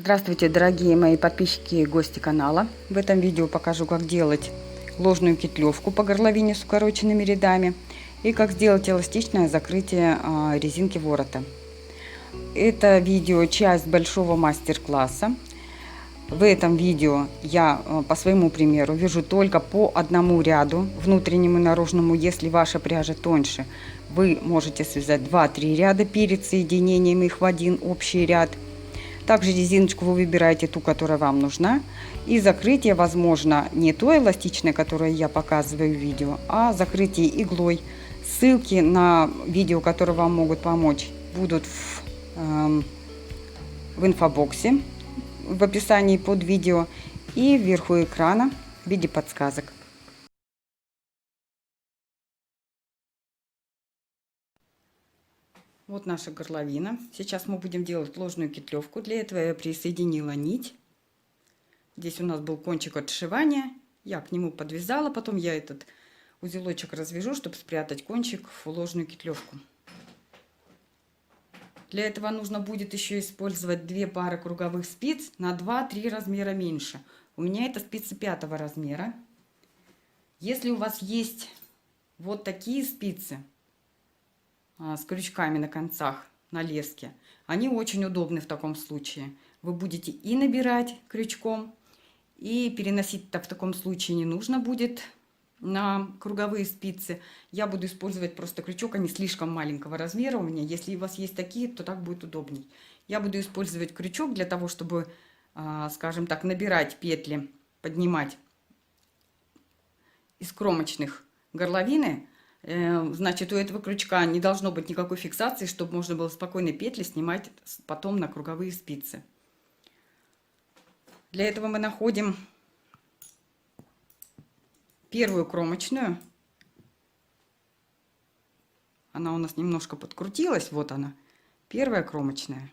Здравствуйте, дорогие мои подписчики и гости канала. В этом видео покажу, как делать ложную петлевку по горловине с укороченными рядами и как сделать эластичное закрытие резинки ворота. Это видео часть большого мастер-класса. В этом видео я по своему примеру вяжу только по одному ряду, внутреннему и наружному. Если ваша пряжа тоньше, вы можете связать 2-3 ряда перед соединением их в один общий ряд. Также резиночку вы выбираете ту, которая вам нужна. И закрытие возможно не то эластичное, которое я показываю в видео, а закрытие иглой. Ссылки на видео, которые вам могут помочь, будут в инфобоксе, в описании под видео и вверху экрана в виде подсказок. Вот наша горловина. Сейчас мы будем делать ложную петлевку. Для этого я присоединила нить. Здесь у нас был кончик отшивания. Я к нему подвязала. Потом я этот узелочек развяжу, чтобы спрятать кончик в ложную петлевку. Для этого нужно будет еще использовать 2 пары круговых спиц на 2-3 размера меньше. У меня это спицы 5 размера. Если у вас есть вот такие спицы с крючками на концах, на леске, они очень удобны в таком случае. Вы будете и набирать крючком, и переносить-то в таком случае не нужно будет на круговые спицы. Я буду использовать просто крючок, они слишком маленького размера у меня. Если у вас есть такие, то так будет удобней. Я буду использовать крючок для того, чтобы, скажем так, набирать петли, поднимать из кромочных горловины. Значит, у этого крючка не должно быть никакой фиксации, чтобы можно было спокойно петли снимать потом на круговые спицы. Для этого мы находим первую кромочную. Она у нас немножко подкрутилась. Вот она, первая кромочная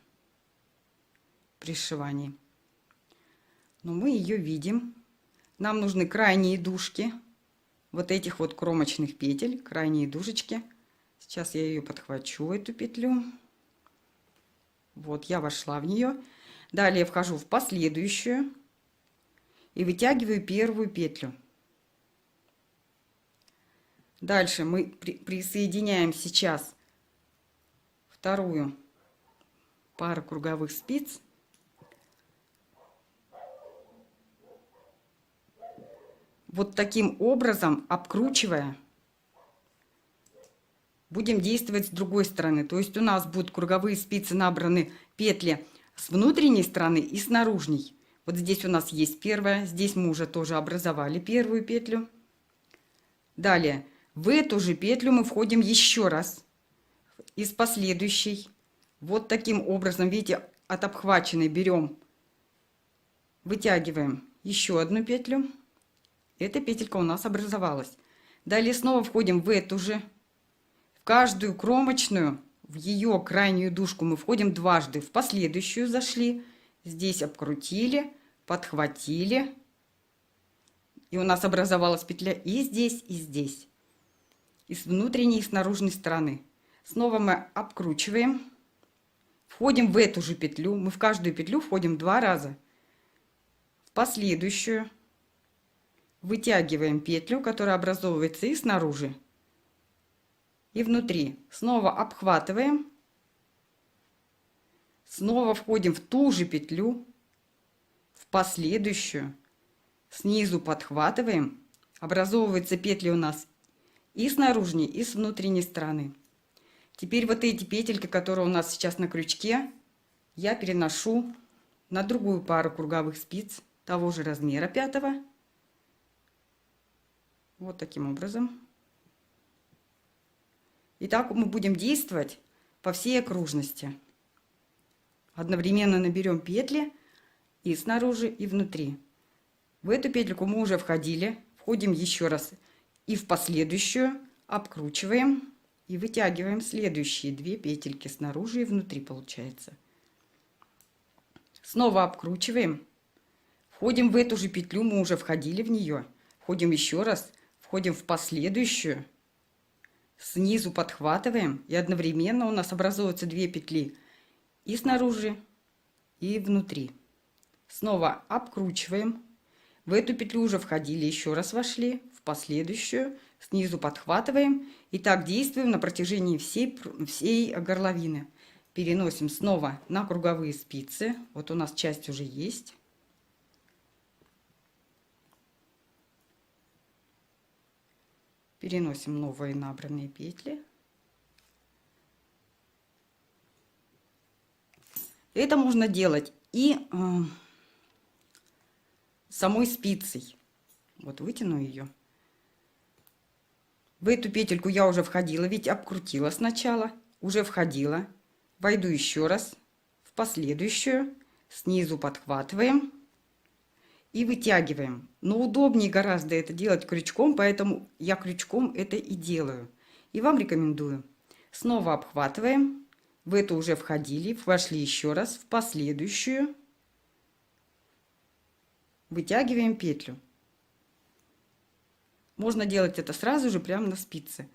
при сшивании. Но мы ее видим. Нам нужны крайние дужки вот этих вот кромочных петель, крайние дужечки. Сейчас я ее подхвачу, эту петлю. Вот, я вошла в нее. Далее вхожу в последующую и вытягиваю первую петлю. Дальше мы присоединяем сейчас вторую пару круговых спиц. Вот таким образом, обкручивая, будем действовать с другой стороны. То есть у нас будут круговые спицы набраны петли с внутренней стороны и с наружней. Вот здесь у нас есть первая, здесь мы уже тоже образовали первую петлю. Далее в эту же петлю мы входим еще раз из последующей. Вот таким образом, видите, от обхваченной берем, вытягиваем еще одну петлю. Эта петелька у нас образовалась. Далее снова входим в эту же. В каждую кромочную, в ее крайнюю дужку мы входим дважды. В последующую зашли. Здесь обкрутили, подхватили. И у нас образовалась петля и здесь, и здесь. И с внутренней, и с наружной стороны. Снова мы обкручиваем. Входим в эту же петлю. Мы в каждую петлю входим 2 раза. В последующую. Вытягиваем петлю, которая образовывается и снаружи, и внутри. Снова обхватываем. Снова входим в ту же петлю, в последующую. Снизу подхватываем. Образовываются петли у нас и с наружной, и с внутренней стороны. Теперь вот эти петельки, которые у нас сейчас на крючке, я переношу на другую пару круговых спиц того же размера 5. Вот таким образом. И так мы будем действовать по всей окружности. Одновременно наберем петли и снаружи, и внутри. В эту петельку мы уже входили. Входим еще раз и в последующую. Обкручиваем и вытягиваем следующие 2 петельки снаружи и внутри получается. Снова обкручиваем. Входим в эту же петлю, мы уже входили в нее. Входим еще раз. Входим в последующую, снизу подхватываем, и одновременно у нас образуются 2 петли и снаружи, и внутри. Снова обкручиваем. В эту петлю уже входили, еще раз вошли, в последующую, снизу подхватываем. И так действуем на протяжении всей горловины. Переносим снова на круговые спицы. Вот у нас часть уже есть. Переносим новые набранные петли. Это можно делать и самой спицей. Вот вытяну ее. В эту петельку я уже входила, ведь обкрутила сначала, уже входила. Войду еще раз в последующую, снизу подхватываем и вытягиваем. Но удобнее гораздо это делать крючком, поэтому я крючком это и делаю. И вам рекомендую. Снова обхватываем. В эту уже входили, вошли еще раз, в последующую. Вытягиваем петлю. Можно делать это сразу же прямо на спице.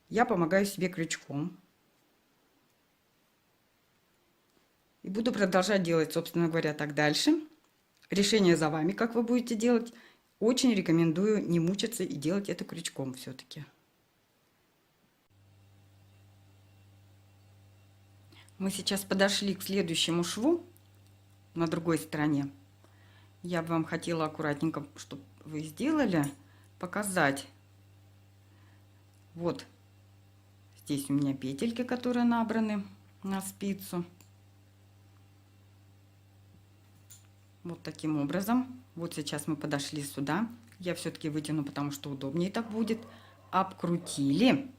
Я помогаю себе крючком. И буду продолжать делать, собственно говоря, так дальше. Решение за вами, как вы будете делать. Очень рекомендую не мучиться и делать это крючком все-таки. Мы сейчас подошли к следующему шву на другой стороне. Я бы вам хотела аккуратненько, чтобы вы сделали, показать. Вот здесь у меня петельки, которые набраны на спицу. Вот таким образом. Вот сейчас мы подошли сюда. Я все-таки вытяну, потому что удобнее так будет. Обкрутили.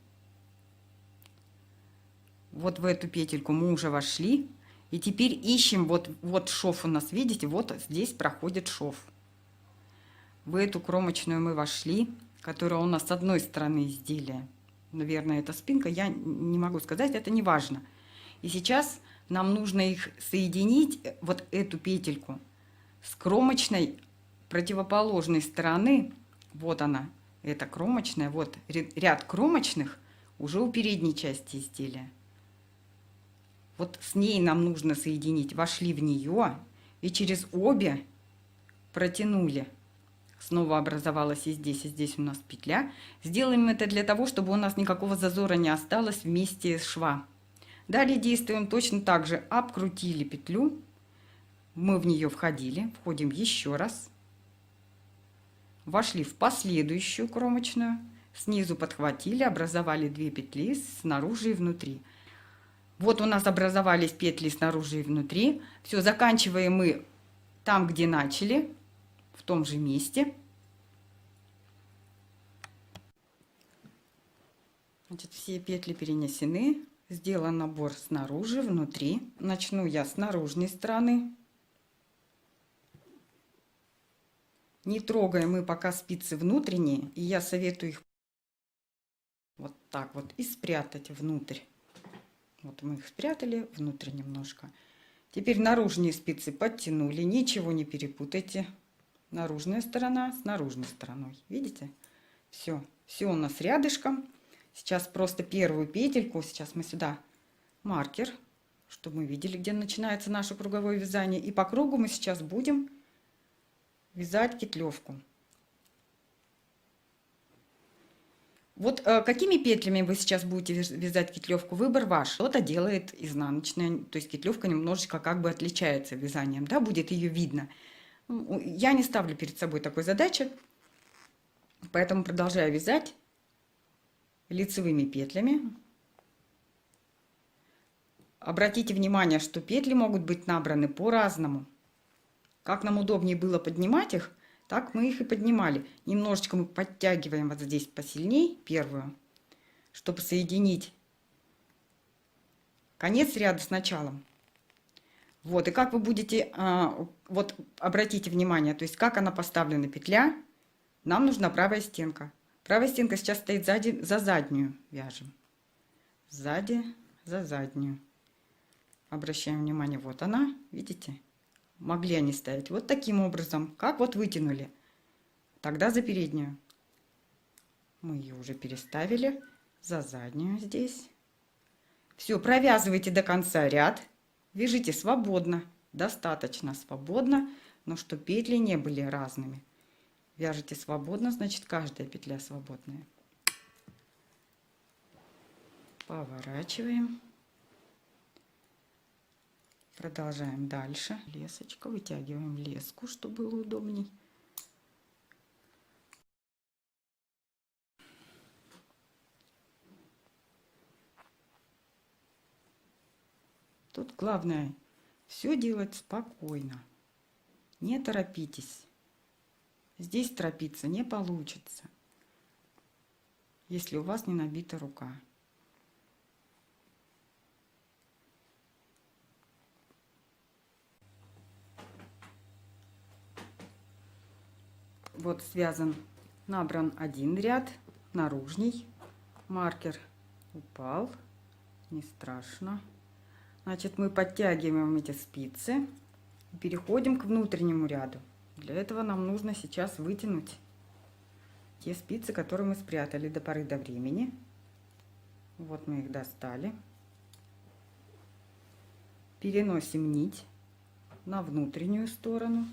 Вот в эту петельку мы уже вошли. И теперь ищем, вот шов у нас, видите, вот здесь проходит шов. В эту кромочную мы вошли, которая у нас с одной стороны изделия. Наверное, это спинка, я не могу сказать, это не важно. И сейчас нам нужно их соединить, вот эту петельку, с кромочной противоположной стороны. Вот она, эта кромочная, вот ряд кромочных уже у передней части изделия. Вот с ней нам нужно соединить. Вошли в нее и через обе протянули. Снова образовалась и здесь у нас петля. Сделаем это для того, чтобы у нас никакого зазора не осталось вместе с шва. Далее действуем точно так же. Обкрутили петлю. Мы в нее входили. Входим еще раз. Вошли в последующую кромочную. Снизу подхватили, образовали 2 петли снаружи и внутри. Вот у нас образовались петли снаружи и внутри. Все, заканчиваем мы там, где начали, в том же месте. Значит, все петли перенесены. Сделан набор снаружи, внутри. Начну я с наружной стороны. Не трогаем мы пока спицы внутренние, и я советую их вот так вот и спрятать внутрь. Вот мы их спрятали внутрь немножко. Теперь наружные спицы подтянули, ничего не перепутайте. Наружная сторона с наружной стороной. Видите? Все у нас рядышком. Сейчас просто первую петельку, сейчас мы сюда маркер, чтобы мы видели, где начинается наше круговое вязание. И по кругу мы сейчас будем вязать петлевку. Вот какими петлями вы сейчас будете вязать петлевку, выбор ваш. Кто-то делает изнаночная, то есть петлевка немножечко как бы отличается вязанием, да, будет ее видно. Я не ставлю перед собой такой задачи, поэтому продолжаю вязать лицевыми петлями. Обратите внимание, что петли могут быть набраны по-разному. Как нам удобнее было поднимать их, так мы их и поднимали. Немножечко мы подтягиваем вот здесь посильней первую, чтобы соединить конец ряда с началом. Вот, и как вы будете, вот обратите внимание, то есть как она поставлена петля, нам нужна правая стенка. Правая стенка сейчас стоит сзади, за заднюю вяжем. Сзади, за заднюю. Обращаем внимание, вот она, видите? Могли они ставить вот таким образом, как вот вытянули. Тогда за переднюю. Мы ее уже переставили за заднюю здесь. Все, провязывайте до конца ряд. Вяжите свободно, достаточно свободно, но чтобы петли не были разными. Вяжете свободно, значит каждая петля свободная. Поворачиваем. Продолжаем дальше. Лесочка, вытягиваем леску, чтобы было удобней. Тут главное все делать спокойно. Не торопитесь. Здесь торопиться не получится, если у вас не набита рука. Вот связан, набран один ряд, наружный. Маркер упал, не страшно. Значит, мы подтягиваем эти спицы и переходим к внутреннему ряду. Для этого нам нужно сейчас вытянуть те спицы, которые мы спрятали до поры до времени. Вот мы их достали. Переносим нить на внутреннюю сторону.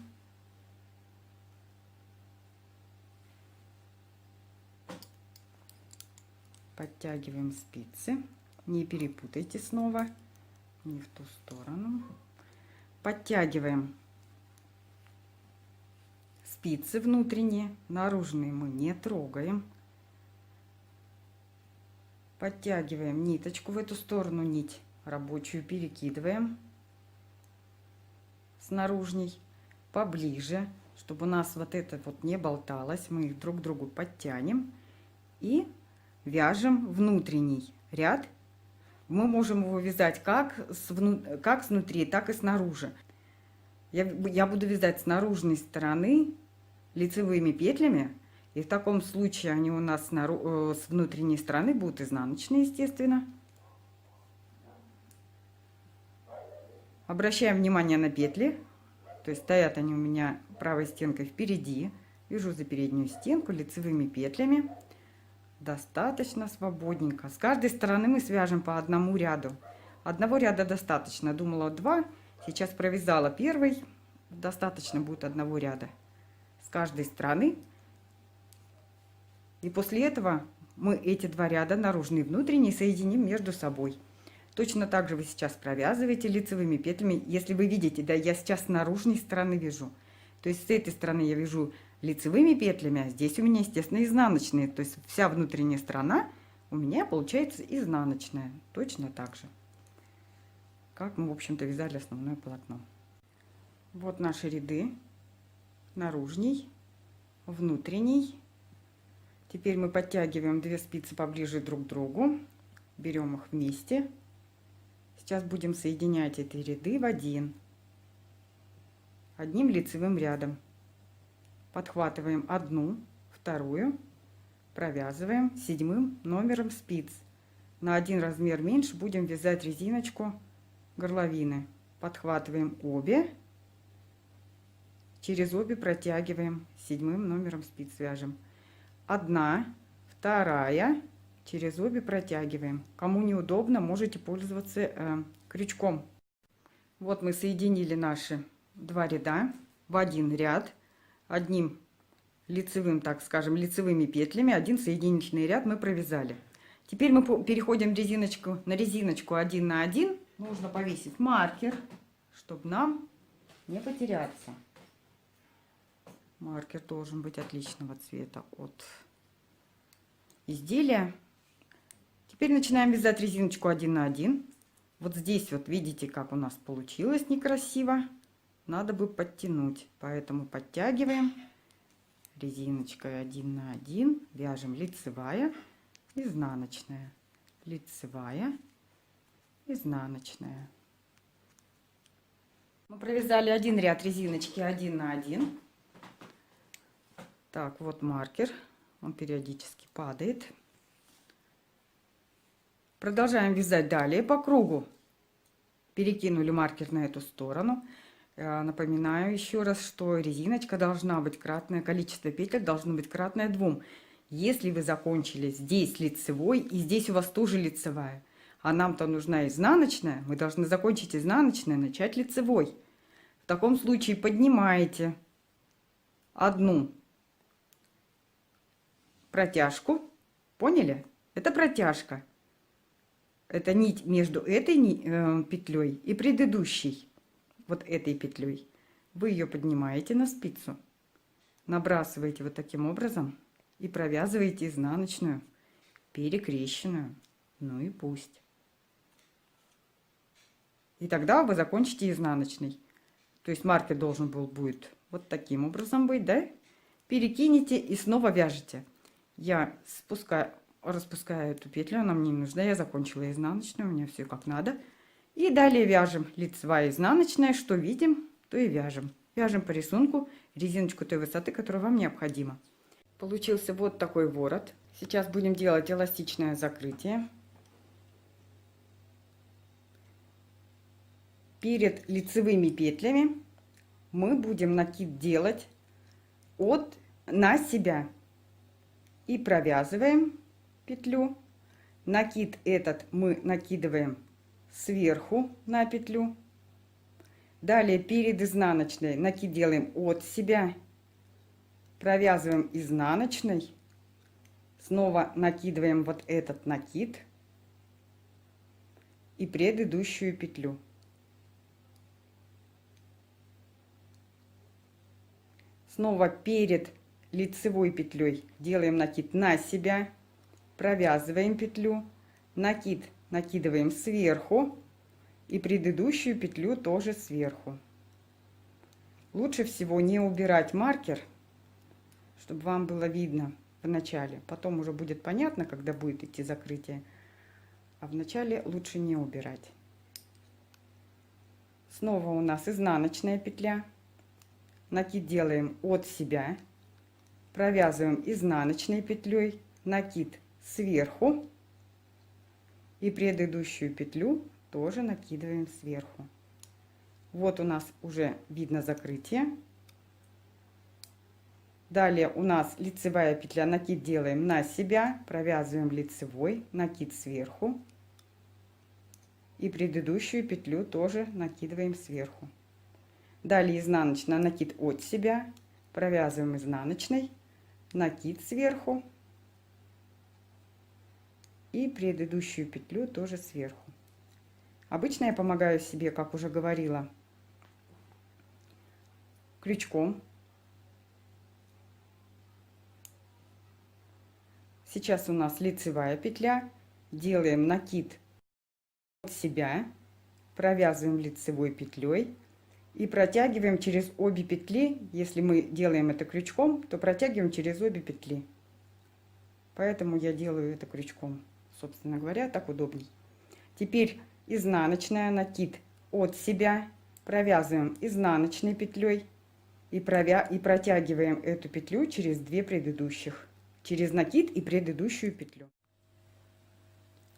Подтягиваем спицы. Не перепутайте снова. Не в ту сторону. Подтягиваем спицы внутренние, наружные мы не трогаем. Подтягиваем ниточку в эту сторону, нить рабочую перекидываем с наружней поближе, чтобы у нас вот это вот не болталось. Мы их друг к другу подтянем и вяжем внутренний ряд. Мы можем его вязать как снутри, так и снаружи. Я буду вязать с наружной стороны лицевыми петлями. И в таком случае они у нас с внутренней стороны будут изнаночные, естественно. Обращаем внимание на петли. То есть стоят они у меня правой стенкой впереди. Вяжу за переднюю стенку лицевыми петлями. Достаточно свободненько. С каждой стороны мы свяжем по одному ряду. Одного ряда достаточно. Думала 2. Сейчас провязала первый. Достаточно будет одного ряда. С каждой стороны. И после этого мы эти 2 ряда, наружный и внутренний, соединим между собой. Точно так же вы сейчас провязываете лицевыми петлями. Если вы видите, да, я сейчас с наружной стороны вяжу. То есть с этой стороны я вяжу лицевыми петлями, а здесь у меня, естественно, изнаночные. То есть вся внутренняя сторона у меня получается изнаночная. Точно так же, как мы, в общем-то, вязали основное полотно. Вот наши ряды. Наружный, внутренний. Теперь мы подтягиваем 2 спицы поближе друг к другу. Берем их вместе. Сейчас будем соединять эти ряды в одним лицевым рядом. Подхватываем одну, вторую, провязываем 7 номером спиц. На 1 размер меньше будем вязать резиночку горловины. Подхватываем обе, через обе протягиваем 7 номером спиц, вяжем. 1, 2, через обе протягиваем. Кому неудобно, можете пользоваться крючком. Вот мы соединили наши 2 ряда в один ряд. Одним лицевым, так скажем, лицевыми петлями, 1 соединительный ряд мы провязали. Теперь мы переходим на резиночку 1 на 1. Нужно повесить маркер, чтобы нам не потеряться. Маркер должен быть отличного цвета от изделия. Теперь начинаем вязать резиночку 1 на 1. Вот здесь вот видите, как у нас получилось некрасиво. Надо бы подтянуть, поэтому подтягиваем резиночкой 1 на 1, вяжем лицевая, изнаночная, лицевая, изнаночная. Мы провязали 1 ряд резиночки 1 на 1. Так, вот маркер, он периодически падает. Продолжаем вязать далее по кругу. Перекинули маркер на эту сторону. Напоминаю еще раз, что резиночка должна быть кратная, количество петель должно быть кратное 2. Если вы закончили здесь лицевой, и здесь у вас тоже лицевая, а нам-то нужна изнаночная, мы должны закончить изнаночной, начать лицевой. В таком случае поднимаете одну протяжку. Поняли? Это протяжка. Это нить между этой петлей и предыдущей, вот этой петлей. Вы ее поднимаете на спицу, набрасываете вот таким образом и провязываете изнаночную, перекрещенную. Ну и пусть. И тогда вы закончите изнаночный. То есть маркер должен был будет вот таким образом быть, да? Перекинете и снова вяжете. Я распускаю эту петлю, она мне не нужна. Я закончила изнаночную, у меня все как надо. И далее вяжем лицевая, изнаночная. Что видим, то и вяжем. Вяжем по рисунку резиночку той высоты, которая вам необходима. Получился вот такой ворот. Сейчас будем делать эластичное закрытие. Перед лицевыми петлями мы будем накид делать на себя. И провязываем петлю. Накид этот мы накидываем сверху на петлю. Далее перед изнаночной накид делаем от себя. Провязываем изнаночной. Снова накидываем вот этот накид. И предыдущую петлю. Снова перед лицевой петлей делаем накид на себя, провязываем петлю, накид накидываем сверху и предыдущую петлю тоже сверху. Лучше всего не убирать маркер, чтобы вам было видно в начале. Потом уже будет понятно, когда будет идти закрытие. А в начале лучше не убирать. Снова у нас изнаночная петля. Накид делаем от себя, провязываем изнаночной петлей, накид сверху и предыдущую петлю тоже накидываем сверху. Вот у нас уже видно закрытие. Далее у нас лицевая петля, накид делаем на себя, провязываем лицевой, накид сверху и предыдущую петлю тоже накидываем сверху. Далее изнаночная, накид от себя, провязываем изнаночной, накид сверху и предыдущую петлю тоже сверху. Обычно я помогаю себе, как уже говорила, крючком. Сейчас у нас лицевая петля, делаем накид от себя, провязываем лицевой петлей. И протягиваем через обе петли. Если мы делаем это крючком, то протягиваем через обе петли. Поэтому я делаю это крючком. Собственно говоря, так удобней. Теперь изнаночная, накид от себя. Провязываем изнаночной петлей. И протягиваем эту петлю через две предыдущих. Через накид и предыдущую петлю.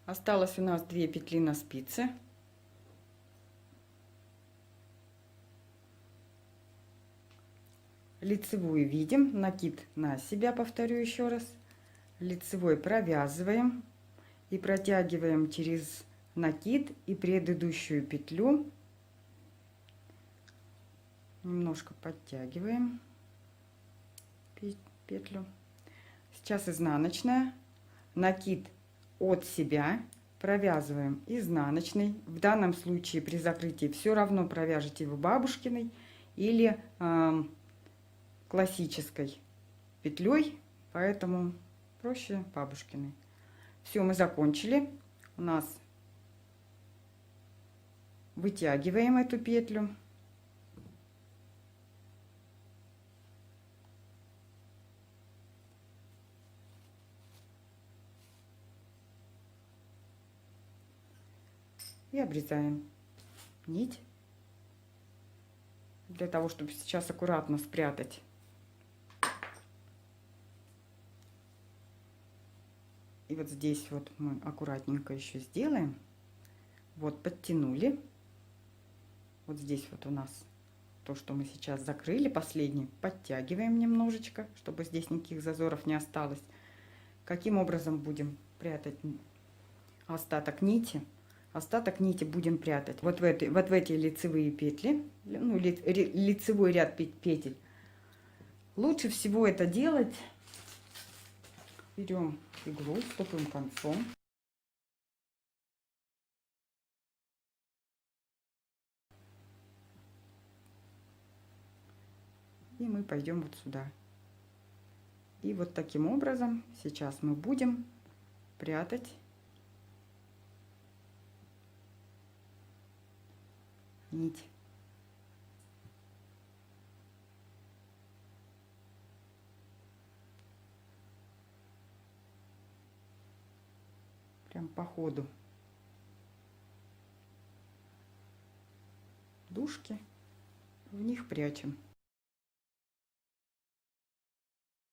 Осталось у нас 2 петли на спице. Лицевую видим, накид на себя, повторю еще раз. Лицевой провязываем и протягиваем через накид и предыдущую петлю. Немножко подтягиваем петлю. Сейчас изнаночная, накид от себя, провязываем изнаночной. В данном случае при закрытии все равно провяжете вы бабушкиной или классической петлей, поэтому проще бабушкиной. Все, мы закончили. У нас вытягиваем эту петлю. И обрезаем нить для того, чтобы сейчас аккуратно спрятать и вот здесь вот мы аккуратненько еще сделаем. Вот подтянули. Вот здесь вот у нас то, что мы сейчас закрыли, последний, подтягиваем немножечко, чтобы здесь никаких зазоров не осталось. Каким образом будем прятать остаток нити? остаток нити будем прятать. Вот в эти лицевые петли, ну, лицевой ряд петель. Лучше всего это делать. Берем иглу с тупым концом. И мы пойдем вот сюда. И вот таким образом сейчас мы будем прятать нить. Прям по ходу дужки в них прячем.